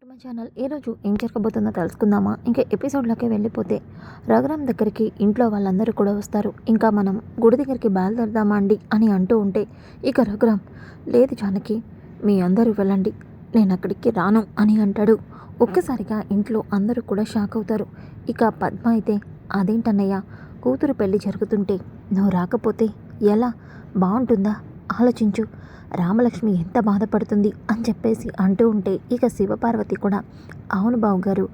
మా ఛానల్ ఈరోజు ఏం జరగబోతుందో తెలుసుకుందామా? ఇంకా ఎపిసోడ్లోకి వెళ్ళిపోతే రఘురామ్ దగ్గరికి ఇంట్లో వాళ్ళందరూ కూడా వస్తారు. ఇంకా మనం గుడి దగ్గరికి బయలుదేరదామా అండి అని అంటూ ఉంటే ఇక రఘురామ్, లేదు జానకి, మీ అందరూ వెళ్ళండి, నేను అక్కడికి రాను అని అంటాడు. ఒక్కసారిగా ఇంట్లో అందరూ కూడా షాక్ అవుతారు. ఇక పద్మ అయితే, అదేంటన్నయ్య, కూతురు పెళ్లి జరుగుతుంటే నువ్వు రాకపోతే ఎలా బాగుంటుందా? ఆలోచించు, రామలక్ష్మి ఎంత బాధపడుతుంది అని చెప్పేసి అంటూ ఉంటే ఇక శివపార్వతి కూడా, అవును బావగారు,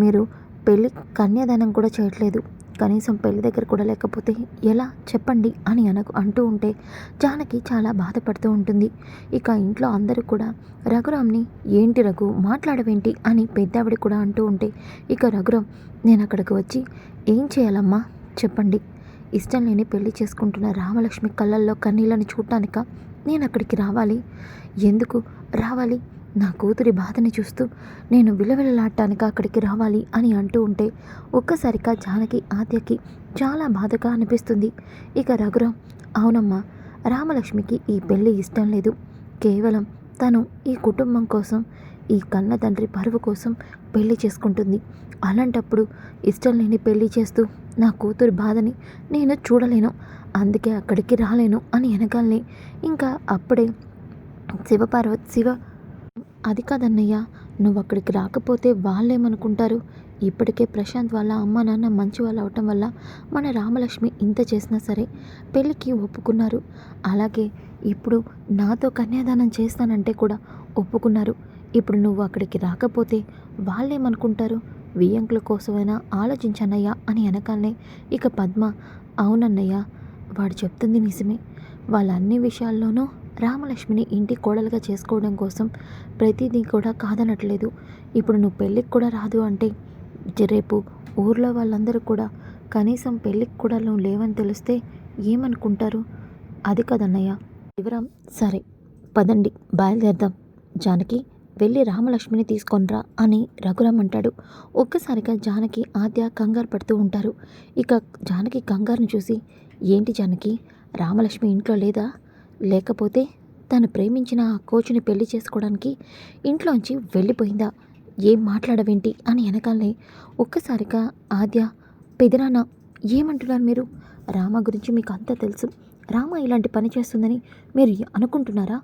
మీరు పెళ్ళి కన్యాదానం కూడా చేయట్లేదు, కనీసం పెళ్లి దగ్గర కూడా లేకపోతే ఎలా చెప్పండి అని అంటూ ఉంటే జానకి చాలా బాధపడుతూ ఉంటుంది. ఇక ఇంట్లో అందరూ కూడా రఘురామ్ని, ఏంటి రఘు మాట్లాడవేంటి అని పెద్దావిడ కూడా అంటూ ఉంటే ఇక రఘురామ్, నేను అక్కడికి వచ్చి ఏం చేయాలమ్మా చెప్పండి, ఇష్టం లేని పెళ్లి చేసుకుంటున్న రామలక్ష్మి కళ్ళల్లో కన్నీళ్ళని చూడటానిక నేను అక్కడికి రావాలి? ఎందుకు రావాలి? నా కూతురి బాధని చూస్తూ నేను విలవిలలాడటానికి అక్కడికి రావాలి అని అంటూ ఉంటే ఒక్కసారిగా జానకి ఆద్యకి చాలా బాధగా అనిపిస్తుంది. ఇక రఘురామ్, అవునమ్మా, రామలక్ష్మికి ఈ పెళ్ళి ఇష్టం లేదు, కేవలం తను ఈ కుటుంబం కోసం, ఈ కన్న తండ్రి పరువు కోసం పెళ్లి చేసుకుంటుంది. అలాంటప్పుడు ఇష్టం లేని పెళ్లి చేస్తూ నా కూతురు బాధని నేను చూడలేను, అందుకే అక్కడికి రాలేను అని వెనకాలనే ఇంకా అప్పుడే శివ, అది కాదన్నయ్య, నువ్వు అక్కడికి రాకపోతే వాళ్ళేమనుకుంటారు? ఇప్పటికే ప్రశాంత్ వాళ్ళ అమ్మ నాన్న మంచి వాళ్ళు అవటం వల్ల మన రామలక్ష్మి ఇంత చేసినా సరే పెళ్ళికి ఒప్పుకున్నారు. అలాగే ఇప్పుడు నాతో కన్యాదానం చేస్తానంటే కూడా ఒప్పుకున్నారు. ఇప్పుడు నువ్వు అక్కడికి రాకపోతే వాళ్ళేమనుకుంటారు? వియ్యంకుల కోసమైనా ఆలోచించన్నయ్యా అని వెనకాలనే ఇక పద్మ, అవునన్నయ్య, వాడు చెప్తుంది నిజమే, వాళ్ళ అన్ని విషయాల్లోనూ రామలక్ష్మిని ఇంటి కోడలుగా చేసుకోవడం కోసం ప్రతిదీ కూడా కాదనట్లేదు. ఇప్పుడు నువ్వు పెళ్ళికి కూడా రాదు అంటే రేపు ఊర్లో వాళ్ళందరూ కూడా కనీసం పెళ్ళికి కూడా నువ్వు లేవని తెలిస్తే ఏమనుకుంటారు? అది కదన్నయ్య. శివరాం, సరే పదండి బయలుదేరదాం, జానకి వెళ్ళి రామలక్ష్మిని తీసుకొనిరా అని రఘురామ్ అంటాడు. ఒక్కసారిగా జానకి ఆద్య కంగారు పడుతూ ఉంటారు. ఇక జానకి కంగారుని చూసి, ఏంటి జానకి, రామలక్ష్మి ఇంట్లో లేదా? లేకపోతే తను ప్రేమించిన ఆ కోచ్ని పెళ్లి చేసుకోవడానికి ఇంట్లోంచి వెళ్ళిపోయిందా? ఏం మాట్లాడవేంటి అని వెనకాలనే ఒక్కసారిగా ఆద్య, పెదనాన్న, ఏమంటున్నారు మీరు? రామ గురించి మీకు అంతా తెలుసు, రామ ఇలాంటి పని చేస్తుందని మీరు అనుకుంటున్నారా?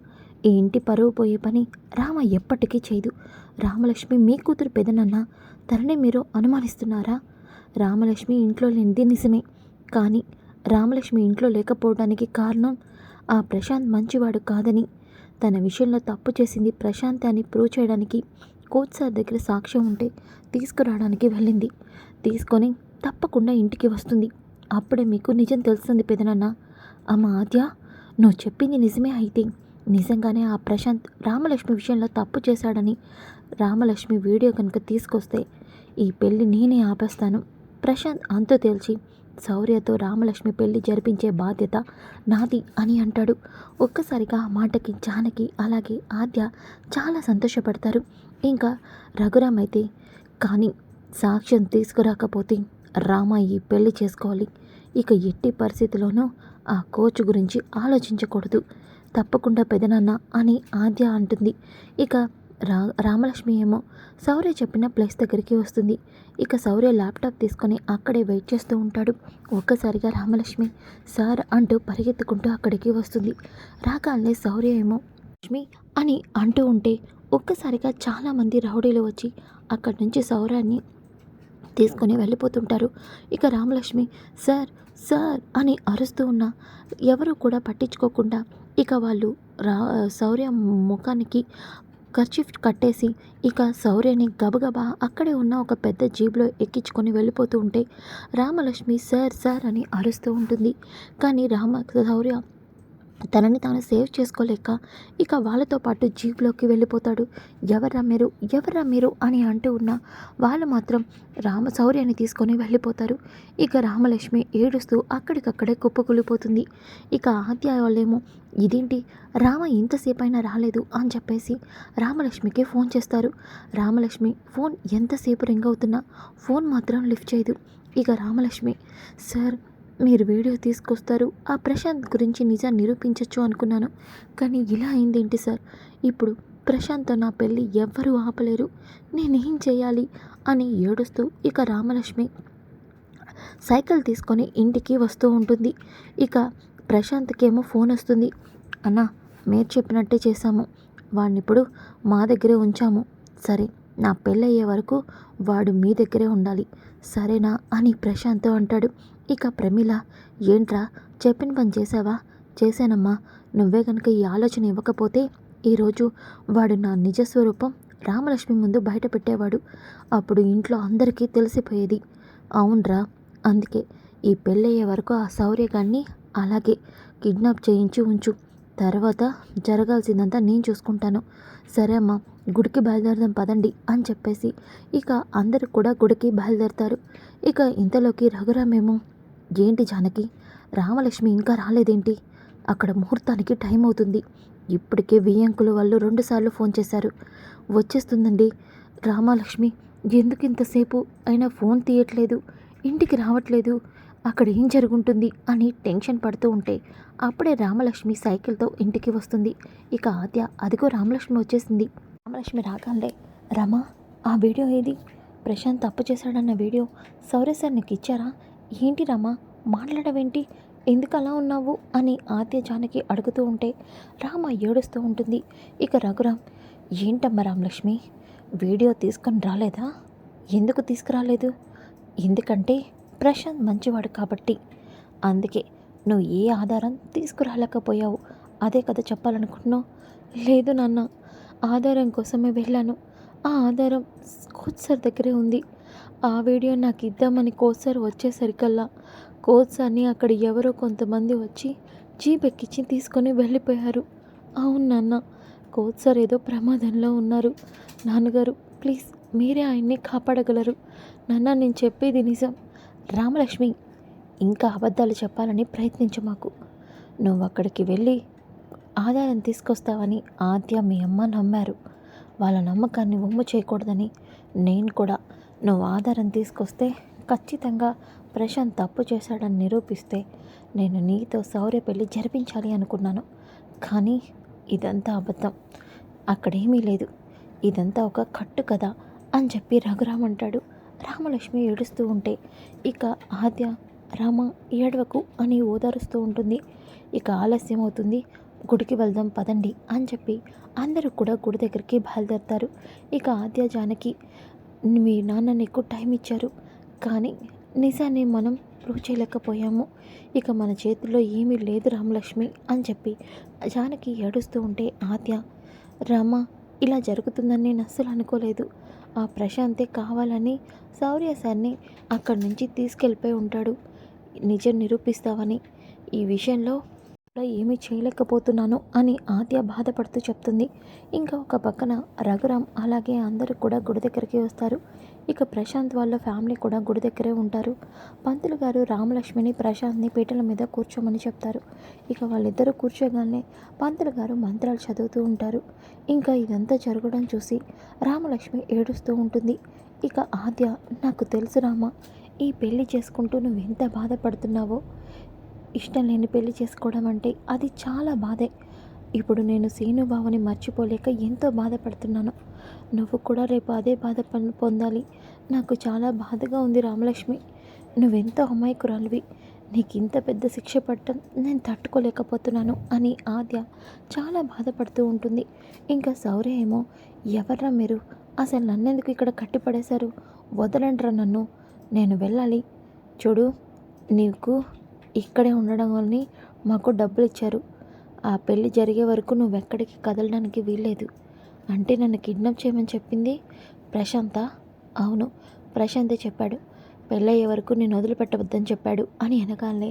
ఈ ఇంటి పరువు పోయే పని రామ ఎప్పటికీ చేయదు. రామలక్ష్మి మీ కూతురు పెదనన్న, తననే మీరు అనుమానిస్తున్నారా? రామలక్ష్మి ఇంట్లో లేనిది నిజమే, కానీ రామలక్ష్మి ఇంట్లో లేకపోవడానికి కారణం ఆ ప్రశాంత్ మంచివాడు కాదని, తన విషయంలో తప్పు చేసింది ప్రశాంత్ అని ప్రూవ్ చేయడానికి కోచ్ సార్ దగ్గర సాక్ష్యం ఉంటే తీసుకురావడానికి వెళ్ళింది. తీసుకొని తప్పకుండా ఇంటికి వస్తుంది, అప్పుడే మీకు నిజం తెలుస్తుంది పెదనన్న. అమ్మ ఆద్య, నువ్వు చెప్పింది నిజమే అయితే నిజంగానే ఆ ప్రశాంత్ రామలక్ష్మి విషయంలో తప్పు చేశాడని రామలక్ష్మి వీడియో కనుక తీసుకొస్తే ఈ పెళ్ళి నేనే ఆపేస్తాను. ప్రశాంత్ అంతు తేల్చి శౌర్యతో రామలక్ష్మి పెళ్లి జరిపించే బాధ్యత నాది అని అంటాడు. ఒక్కసారిగా ఆ మాటకి జానకి అలాగే ఆద్య చాలా సంతోషపడతారు. ఇంకా రఘురామ్ అయితే, కానీ సాక్ష్యం తీసుకురాకపోతే రామ ఈ పెళ్లి చేసుకోవాలి, ఇక ఎట్టి పరిస్థితిలోనూ ఆ కోచ్ గురించి ఆలోచించకూడదు, తప్పకుండా పెదనాన్న అని ఆద్య అంటుంది. ఇక రామలక్ష్మి ఏమో శౌర్య చెప్పిన ప్లేస్ దగ్గరికి వస్తుంది. ఇక శౌర్య ల్యాప్టాప్ తీసుకొని అక్కడే వెయిట్ చేస్తూ ఉంటాడు. ఒక్కసారిగా రామలక్ష్మి సార్ అంటూ పరిగెత్తుకుంటూ అక్కడికి వస్తుంది. రాగానే శౌర్య ఏమో లక్ష్మి అని అంటూ ఉంటే ఒక్కసారిగా చాలామంది రౌడీలు వచ్చి అక్కడి నుంచి శౌర్యాన్ని తీసుకొని వెళ్ళిపోతుంటారు. ఇక రామలక్ష్మి సార్ సార్ అని అరుస్తూ ఉన్నా ఎవరు కూడా పట్టించుకోకుండా ఇక వాళ్ళు శౌర్య ముఖానికి కర్చీఫ్ కట్టేసి ఇక శౌర్యని గబగబా అక్కడే ఉన్న ఒక పెద్ద జీబ్లో ఎక్కించుకొని వెళ్ళిపోతూ ఉంటే రామలక్ష్మి సార్ సార్ అని అరుస్తూ ఉంటుంది. కానీ శౌర్య తనని తాను సేవ్ చేసుకోలేక ఇక వాళ్ళతో పాటు జీప్లోకి వెళ్ళిపోతాడు. ఎవర్రా మీరు అని అంటూ ఉన్న వాళ్ళు మాత్రం శౌర్యాన్ని తీసుకొని వెళ్ళిపోతారు. ఇక రామలక్ష్మి ఏడుస్తూ అక్కడికక్కడే కుప్పకూలిపోతుంది. ఇక ఆద్య వాళ్ళేమో, ఇదేంటి రామ ఇంతసేపు అయినా రాలేదు అని చెప్పేసి రామలక్ష్మికి ఫోన్ చేస్తారు. రామలక్ష్మి ఫోన్ ఎంతసేపు రింగ్ అవుతున్నా ఫోన్ మాత్రం లిఫ్ట్ చేయదు. ఇక రామలక్ష్మి, సార్ మీరు వీడియో తీసుకొస్తారు, ఆ ప్రశాంత్ గురించి నిజాన్ని నిరూపించవచ్చు అనుకున్నాను, కానీ ఇలా అయిందేంటి సార్? ఇప్పుడు ప్రశాంత్తో నా పెళ్ళి ఎవ్వరూ ఆపలేరు, నేనేం చేయాలి అని ఏడుస్తూ ఇక రామలక్ష్మి సైకిల్ తీసుకొని ఇంటికి వస్తూ ఉంటుంది. ఇక ప్రశాంత్కేమో ఫోన్ వస్తుంది. అన్న, మీరు చెప్పినట్టే చేశాము, వాడినిప్పుడు మా దగ్గరే ఉంచాము. సరే, నా పెళ్ళయ్యే వరకు వాడు మీ దగ్గరే ఉండాలి, సరేనా అని ప్రశాంత్ అంటాడు. ఇక ప్రమీల, ఏంట్రా చెప్పిన పని చేసావా? చేశానమ్మా. నువ్వే కనుక ఈ ఆలోచన ఇవ్వకపోతే ఈరోజు వాడు నా నిజస్వరూపం రామలక్ష్మి ముందు బయట పెట్టేవాడు. అప్పుడు ఇంట్లో అందరికీ తెలిసిపోయేది. అవునరా, అందుకే ఈ పెళ్ళయ్యే వరకు ఆ శౌర్యగాన్ని అలాగే కిడ్నాప్ చేయించి ఉంచు. తర్వాత జరగాల్సిందంతా నేను చూసుకుంటాను. సరే అమ్మా, గుడికి బయలుదేరదాం పదండి అని చెప్పేసి ఇక అందరూ కూడా గుడికి బయలుదేరతారు. ఇక ఇంతలోకి రఘురామేమో, ఏంటి జానకి, రామలక్ష్మి ఇంకా రాలేదేంటి? అక్కడ ముహూర్తానికి టైం అవుతుంది. ఇప్పటికే వియ్యంకులు వాళ్ళు 2 సార్లు ఫోన్ చేశారు. వచ్చేస్తుందండి. రామలక్ష్మి ఎందుకు ఇంతసేపు అయినా ఫోన్ తీయట్లేదు, ఇంటికి రావట్లేదు, అక్కడ ఏం జరుగుంటుంది అని టెన్షన్ పడుతూ ఉంటే అప్పుడే రామలక్ష్మి సైకిల్తో ఇంటికి వస్తుంది. ఇక ఆద్య, అదిగో రామలక్ష్మి వచ్చేసింది. రామలక్ష్మి రాగానే, రమా, ఆ వీడియో ఏది? ప్రశాంత్ తప్పు చేశాడన్న వీడియో శౌర్య సార్ నీకు ఇచ్చారా? ఏంటి రమా, మాట్లాడవేంటి, ఎందుకు అలా ఉన్నావు అని ఆద్య జానకి అడుగుతూ ఉంటే రామ ఏడుస్తూ ఉంటుంది. ఇక రఘురామ్, ఏంటమ్మా రామలక్ష్మి, వీడియో తీసుకొని రాలేదా? ఎందుకు తీసుకురాలేదు? ఎందుకంటే ప్రశాంత్ మంచివాడు కాబట్టి, అందుకే నువ్వు ఏ ఆధారం తీసుకురాలేకపోయావు, అదే కదా చెప్పాలనుకుంటున్నావు? లేదు నాన్న, ఆధారం కోసమే వెళ్ళాను. ఆ ఆధారం కోచ్ సార్ దగ్గరే ఉంది. ఆ వీడియో నాకు ఇద్దామని కోచ్ సార్ వచ్చేసరికల్లా కోచ్ సార్ని అక్కడ ఎవరో కొంతమంది వచ్చి జీప్ ఎక్కించి తీసుకొని వెళ్ళిపోయారు. అవును నాన్న, కోచ్ సార్ ఏదో ప్రమాదంలో ఉన్నారు. నాన్నగారు, ప్లీజ్ మీరే ఆయన్ని కాపాడగలరు. నాన్న, నేను చెప్పేది నిజం. రామలక్ష్మి, ఇంకా అబద్ధాలు చెప్పాలని ప్రయత్నించు మాకు. నువ్వు అక్కడికి వెళ్ళి ఆధారం తీసుకొస్తావని ఆద్య మీ అమ్మ నమ్మారు. వాళ్ళ నమ్మకాన్ని వమ్ము చేయకూడదని నేను కూడా నువ్వు ఆధారం తీసుకొస్తే ఖచ్చితంగా ప్రశాంత్ తప్పు చేశాడని నిరూపిస్తే నేను నీతో శౌర్య పెళ్ళి జరిపించాలి అనుకున్నాను. కానీ ఇదంతా అబద్ధం, అక్కడేమీ లేదు, ఇదంతా ఒక కట్టు కదా అని చెప్పి రఘురామ్ అంటాడు. రామలక్ష్మి ఏడుస్తూ ఉంటే ఇక ఆద్య, రామ ఏడవకు అని ఓదారుస్తూ ఉంటుంది. ఇక ఆలస్యం అవుతుంది, గుడికి వెళ్దాం పదండి అని చెప్పి అందరూ కూడా గుడి దగ్గరికి బయలుదేరుతారు. ఇక ఆద్య జానకి, మీ నాన్న నీకు టైం ఇచ్చారు, కానీ నిజాన్ని మనం ప్రూవ్ చేయలేకపోయాము. ఇక మన చేతుల్లో ఏమీ లేదు రామలక్ష్మి అని చెప్పి జానకి ఏడుస్తూ ఉంటే ఆద్య, రామ, ఇలా జరుగుతుందని నేను అస్సలు అనుకోలేదు. ఆ ప్రశాంతే కావాలని శౌర్య సార్ని అక్కడి నుంచి తీసుకెళ్ళిపోయి ఉంటాడు, నిజం నిరూపిస్తావని. ఈ విషయంలో ఏమీ చేయలేకపోతున్నాను అని ఆద్య బాధపడుతూ చెప్తుంది. ఇంకా ఒక పక్కన రఘురామ్ అలాగే అందరూ కూడా గుడి దగ్గరికి వస్తారు. ఇక ప్రశాంత్ వాళ్ళ ఫ్యామిలీ కూడా గుడి దగ్గరే ఉంటారు. పంతులు గారు రామలక్ష్మిని ప్రశాంత్ని పీటల మీద కూర్చోమని చెప్తారు. ఇక వాళ్ళిద్దరూ కూర్చోగానే పంతులు గారు మంత్రాలు చదువుతూ ఉంటారు. ఇంకా ఇదంతా జరగడం చూసి రామలక్ష్మి ఏడుస్తూ ఉంటుంది. ఇక ఆద్య, నాకు తెలుసు రామ, ఈ పెళ్లి చేసుకుంటూ నువ్వు ఎంత బాధపడుతున్నావో. ఇష్టం లేని పెళ్లి చేసుకోవడం అంటే అది చాలా బాధే. ఇప్పుడు నేను సీనుబావని మర్చిపోలేక ఎంతో బాధపడుతున్నాను. నువ్వు కూడా రేపు అదే బాధ పొందాలి. నాకు చాలా బాధగా ఉంది రామలక్ష్మి. నువ్వెంతో అమాయకురాలివి. నీకు ఇంత పెద్ద శిక్ష పడటం నేను తట్టుకోలేకపోతున్నాను అని ఆద్య చాలా బాధపడుతూ ఉంటుంది. ఇంకా శౌర్య ఏమో, ఎవర్రా మీరు, అసలు నన్నెందుకు ఇక్కడ కట్టిపడేశారు, వదలండ్రా నన్ను, నేను వెళ్ళాలి. చూడు, నీకు ఇక్కడే ఉండడం వల్లనే మాకు డబ్బులు ఇచ్చారు. ఆ పెళ్ళి జరిగే వరకు నువ్వెక్కడికి కదలడానికి వీల్లేదు. అంటే నన్ను కిడ్నాప్ చేయమని చెప్పింది ప్రశాంతా? అవును, ప్రశాంతే చెప్పాడు. పెళ్ళయ్యే వరకు నేను వదిలిపెట్టవద్దని చెప్పాడు అని అనగానే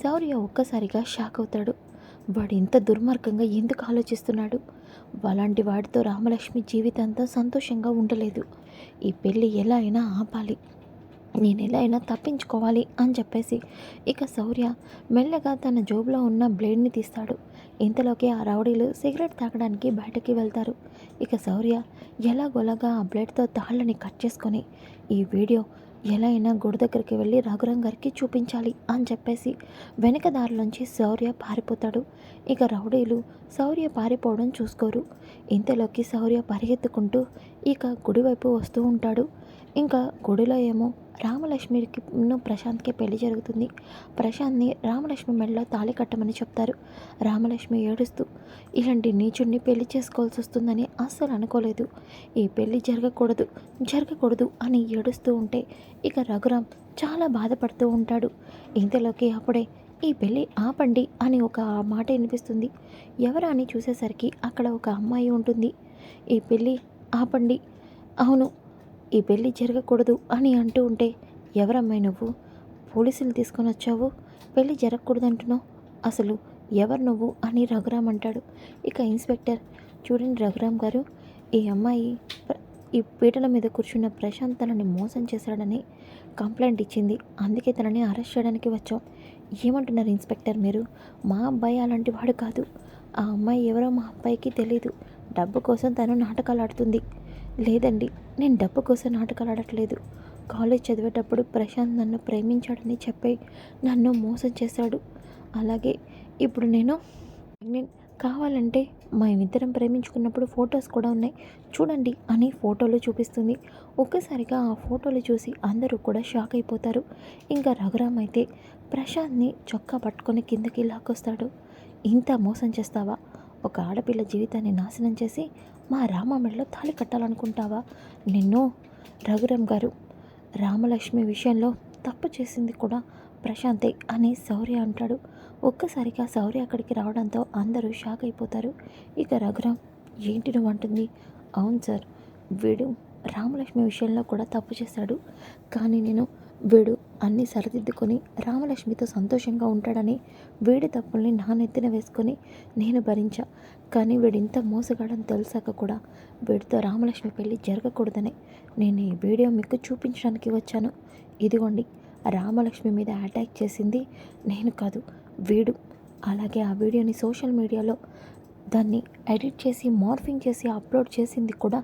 శౌర్య ఒక్కసారిగా షాక్ అవుతాడు. వాడు ఇంత దుర్మార్గంగా ఎందుకు ఆలోచిస్తున్నాడు? అలాంటి వాడితో రామలక్ష్మి జీవితాంతం సంతోషంగా ఉండలేదు. ఈ పెళ్ళి ఎలా అయినా ఆపాలి, నేను ఎలా అయినా తప్పించుకోవాలి అని చెప్పేసి ఇక శౌర్య మెల్లగా తన జోబులో ఉన్న బ్లేడ్ని తీస్తాడు. ఇంతలోకి ఆ రౌడీలు సిగరెట్ తాగడానికి బయటకి వెళ్తారు. ఇక శౌర్య ఎలాగోలాగా ఆ బ్లేడ్తో తాళ్ళని కట్ చేసుకొని ఈ వీడియో ఎలా అయినా గుడి దగ్గరికి వెళ్ళి రఘురామ్ గారికి చూపించాలి అని చెప్పేసి వెనక దారిలోంచి శౌర్య పారిపోతాడు. ఇక రౌడీలు శౌర్య పారిపోవడం చూసుకోరు. ఇంతలోకి శౌర్య పరిగెత్తుకుంటూ ఇక గుడివైపు వస్తూ ఉంటాడు. ఇంకా గుడిలో ఏమో రామలక్ష్మికి ప్రశాంత్కి పెళ్లి జరుగుతుంది. ప్రశాంత్ని రామలక్ష్మి మెడలో తాళి కట్టమని చెప్తారు. రామలక్ష్మి ఏడుస్తూ ఇలాంటి నీచుడిని పెళ్లి చేసుకోవాల్సి వస్తుందని అస్సలు అనుకోలేదు, ఈ పెళ్లి జరగకూడదు అని ఏడుస్తూ ఉంటే ఇక రఘురామ్ చాలా బాధపడుతూ ఉంటాడు. ఇంతలోకి అప్పుడే ఈ పెళ్ళి ఆపండి అని ఒక మాట వినిపిస్తుంది. ఎవరా అని చూసేసరికి అక్కడ ఒక అమ్మాయి ఉంటుంది. ఈ పెళ్ళి ఆపండి, అవును ఈ పెళ్ళి జరగకూడదు అని అంటూ ఉంటే, ఎవరమ్మాయి నువ్వు, పోలీసులు తీసుకొని వచ్చావు, పెళ్ళి జరగకూడదు అంటున్నావు, అసలు ఎవరు నువ్వు అని రఘురామ్ అంటాడు. ఇక ఇన్స్పెక్టర్, చూడండి రఘురామ్ గారు, ఈ అమ్మాయి ఈ పీటల మీద కూర్చున్న ప్రశాంత్ తనని మోసం చేశాడని కంప్లైంట్ ఇచ్చింది, అందుకే తనని అరెస్ట్ చేయడానికి వచ్చాం. ఏమంటున్నారు ఇన్స్పెక్టర్ మీరు, మా అబ్బాయి అలాంటి వాడు కాదు, ఆ అమ్మాయి ఎవరో మా అబ్బాయికి తెలీదు, డబ్బు కోసం తను నాటకాలు ఆడుతుంది. లేదండి, నేను డబ్బు కోసం నాటకాలు ఆడట్లేదు, కాలేజ్ చదివేటప్పుడు ప్రశాంత్ నన్ను ప్రేమించాడని చెప్పి నన్ను మోసం చేశాడు. అలాగే ఇప్పుడు నేను కావాలంటే మేమిద్దరం ప్రేమించుకున్నప్పుడు ఫొటోస్ కూడా ఉన్నాయి, చూడండి అని ఫోటోలు చూపిస్తుంది. ఒక్కసారిగా ఆ ఫోటోలు చూసి అందరూ కూడా షాక్ అయిపోతారు. ఇంకా రఘురామ్ అయితే ప్రశాంత్ని చొక్కా పట్టుకొని కిందకి లాక్కొస్తాడు. ఇంత మోసం చేస్తావా, ఒక ఆడపిల్ల జీవితాన్ని నాశనం చేసి మా రామ మెడలో తాళి కట్టాలనుకుంటావా, నిన్ను. రఘురామ్ గారు, రామలక్ష్మి విషయంలో తప్పు చేసింది కూడా ప్రశాంతే అని శౌర్య అంటాడు. ఒక్కసారిగా శౌర్య అక్కడికి రావడంతో అందరూ షాక్ అయిపోతారు. ఇక రఘురామ్, ఏంటి నువ్వు అంటుంది, అవును సార్, వీడు రామలక్ష్మి విషయంలో కూడా తప్పు చేశాడు, కానీ నేను వీడు అన్నీ సరిదిద్దుకొని రామలక్ష్మితో సంతోషంగా ఉంటాడని వీడి తప్పుల్ని నా నెత్తిన వేసుకొని నేను భరించా, కానీ వీడింత మోసగాడని తెలిసాక కూడా వీడితో రామలక్ష్మి పెళ్ళి జరగకూడదని నేను ఈ వీడియో మీకు చూపించడానికి వచ్చాను. ఇదిగోండి, రామలక్ష్మి మీద అటాక్ చేసింది నేను కాదు, వీడు. అలాగే ఆ వీడియోని సోషల్ మీడియాలో దాన్ని ఎడిట్ చేసి మార్ఫింగ్ చేసి అప్లోడ్ చేసింది కూడా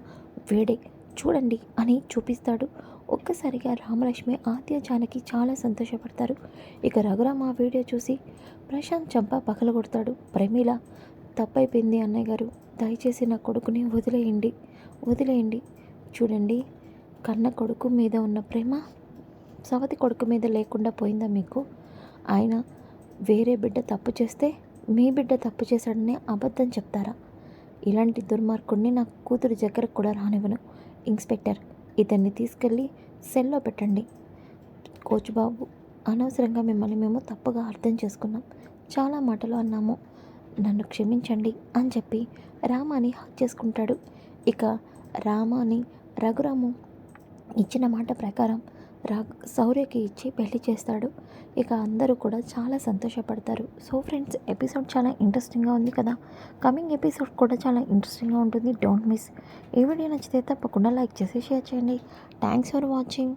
వీడే, చూడండి అని చూపిస్తాడు. ఒక్కసారిగా రామలక్ష్మి, ఆద్య, జానకి చాలా సంతోషపడతారు. ఇక రఘురామ్ ఆ వీడియో చూసి ప్రశాంత్ చంప పగలగొడతాడు. ప్రమీల, తప్పైపోయింది అన్నయ్య గారు, దయచేసి నా కొడుకుని వదిలేయండి. చూడండి, కన్న కొడుకు మీద ఉన్న ప్రేమ సవతి కొడుకు మీద లేకుండా పోయిందా మీకు, ఆయన వేరే బిడ్డ తప్పు చేస్తే మీ బిడ్డ తప్పు చేశాడని అబద్ధం చెప్తారా, ఇలాంటి దుర్మార్గుడిని నా కూతురు దగ్గరకు కూడా రానివ్వను. ఇన్స్పెక్టర్, ఇతన్ని తీసుకెళ్ళి సెల్లో పెట్టండి. కోచ్ బాబు, అనవసరంగా మిమ్మల్ని మేము తప్పుగా అర్థం చేసుకున్నాం, చాలా మాటలు అన్నాము, నన్ను క్షమించండి అని చెప్పి రామాని హక్ చేసుకుంటాడు. ఇక రామాని రఘురాము ఇచ్చిన మాట ప్రకారం శౌర్యకి ఇచ్చి పెళ్లి చేస్తాడు. ఇక అందరూ కూడా చాలా సంతోషపడతారు. సో ఫ్రెండ్స్, ఎపిసోడ్ చాలా ఇంట్రెస్టింగ్గా ఉంది కదా, కమింగ్ ఎపిసోడ్ కూడా చాలా ఇంట్రెస్టింగ్గా ఉంటుంది, డోంట్ మిస్. ఈ వీడియో నచ్చితే తప్పకుండా లైక్ చేసి షేర్ చేయండి. Thanks for watching.